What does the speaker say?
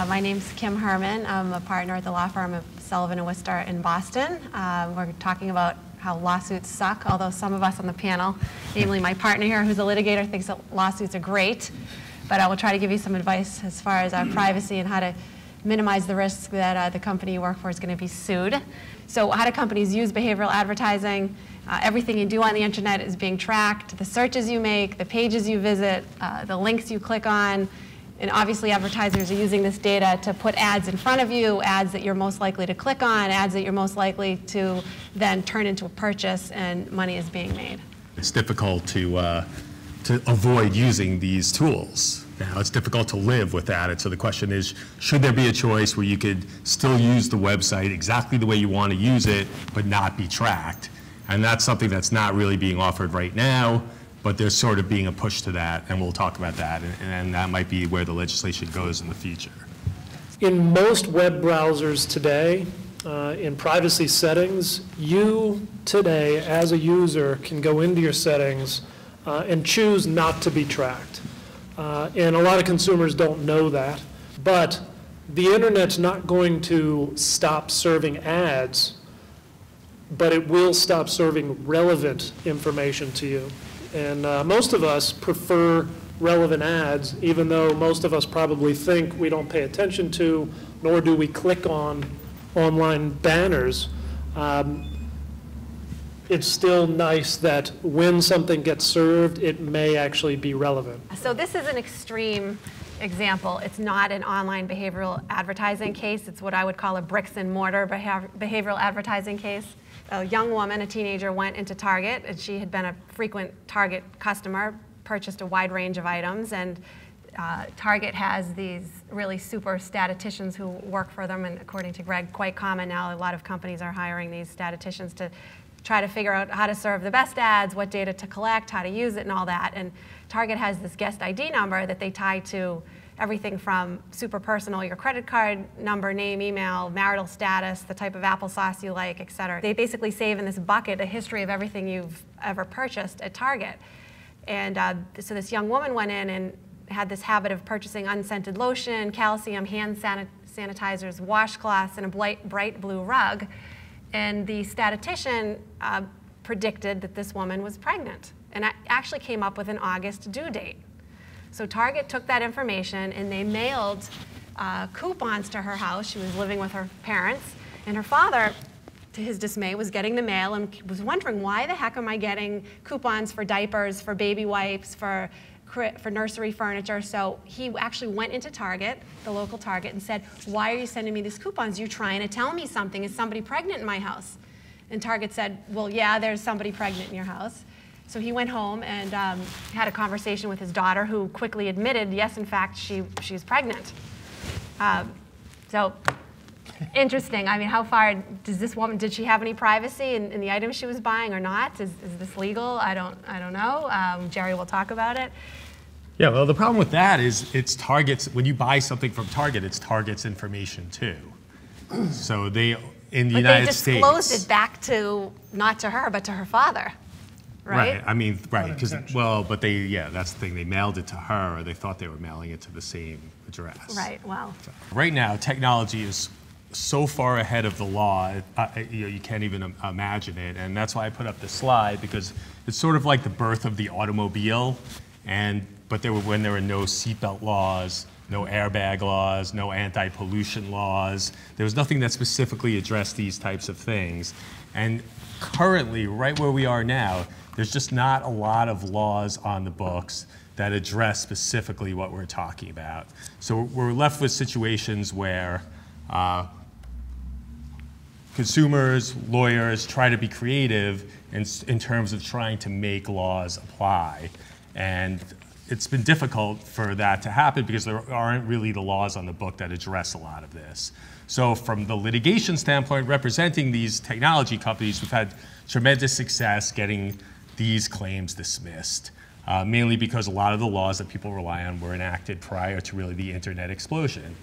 My name's Kim Herman. I'm a partner at the law firm of Sullivan & Worcester in Boston. We're talking about how lawsuits suck, although some of us on the panel, namely my partner here who's a litigator, thinks that lawsuits are great. But I will try to give you some advice as far as privacy and how to minimize the risk that the company you work for is going to be sued. So how do companies use behavioral advertising? Everything you do on the internet is being tracked. The searches you make, the pages you visit, the links you click on. And obviously advertisers are using this data to put ads in front of you, ads that you're most likely to click on, ads that you're most likely to then turn into a purchase, and money is being made. It's difficult to avoid using these tools. Now, it's difficult to live without it. So the question is, should there be a choice where you could still use the website exactly the way you want to use it, but not be tracked? And that's something that's not really being offered right now. But there's sort of being a push to that, and we'll talk about that, and that might be where the legislation goes in the future. In most web browsers today, in privacy settings, you today, as a user, can go into your settings and choose not to be tracked. And a lot of consumers don't know that, but the internet's not going to stop serving ads, but it will stop serving relevant information to you. And most of us prefer relevant ads, even though most of us probably think we don't pay attention to, nor do we click on online banners. It's still nice that when something gets served, it may actually be relevant. So this is an extreme example. It's not an online behavioral advertising case. It's what I would call a bricks and mortar behavioral advertising case. A young woman, a teenager, went into Target, and she had been a frequent Target customer, purchased a wide range of items, and Target has these really super statisticians who work for them, and according to Greg, quite common now. A lot of companies are hiring these statisticians to try to figure out how to serve the best ads, what data to collect, how to use it, and all that. And Target has this guest ID number that they tie to everything from super personal, your credit card number, name, email, marital status, the type of applesauce you like, et cetera. They basically save in this bucket a history of everything you've ever purchased at Target. And so this young woman went in and had this habit of purchasing unscented lotion, calcium, hand sanitizers, washcloths, and a bright blue rug. And the statistician predicted that this woman was pregnant, and actually came up with an August due date. So Target took that information and they mailed coupons to her house. She was living with her parents, and her father, to his dismay, was getting the mail and was wondering, why the heck am I getting coupons for diapers, for baby wipes, for nursery furniture? So he actually went into Target, the local Target, and said, why are you sending me these coupons? You're trying to tell me something. Is somebody pregnant in my house? And Target said, well, yeah, there's somebody pregnant in your house. So he went home and had a conversation with his daughter, who quickly admitted, yes, in fact, she's pregnant. So interesting. I mean, how far does this woman, did she have any privacy in the items she was buying or not? Is this legal? I don't know. Jerry will talk about it. Yeah, well, the problem with that is it's Target's, when you buy something from Target, it's Target's information too. So they, in the United States. But they disclosed it back to, not to her, but to her father. Right? I mean, right, because, well, but they, yeah, that's the thing. They mailed it to her, or they thought they were mailing it to the same address. Right, wow. So, right now, technology is so far ahead of the law, you can't even imagine it. And that's why I put up this slide, because it's sort of like the birth of the automobile. But when there were no seatbelt laws, no airbag laws, no anti-pollution laws, there was nothing that specifically addressed these types of things. And currently, right where we are now, there's just not a lot of laws on the books that address specifically what we're talking about. So we're left with situations where consumers, lawyers try to be creative in terms of trying to make laws apply. And it's been difficult for that to happen because there aren't really the laws on the book that address a lot of this. So from the litigation standpoint, representing these technology companies, we've had tremendous success getting these claims dismissed, mainly because a lot of the laws that people rely on were enacted prior to really the internet explosion.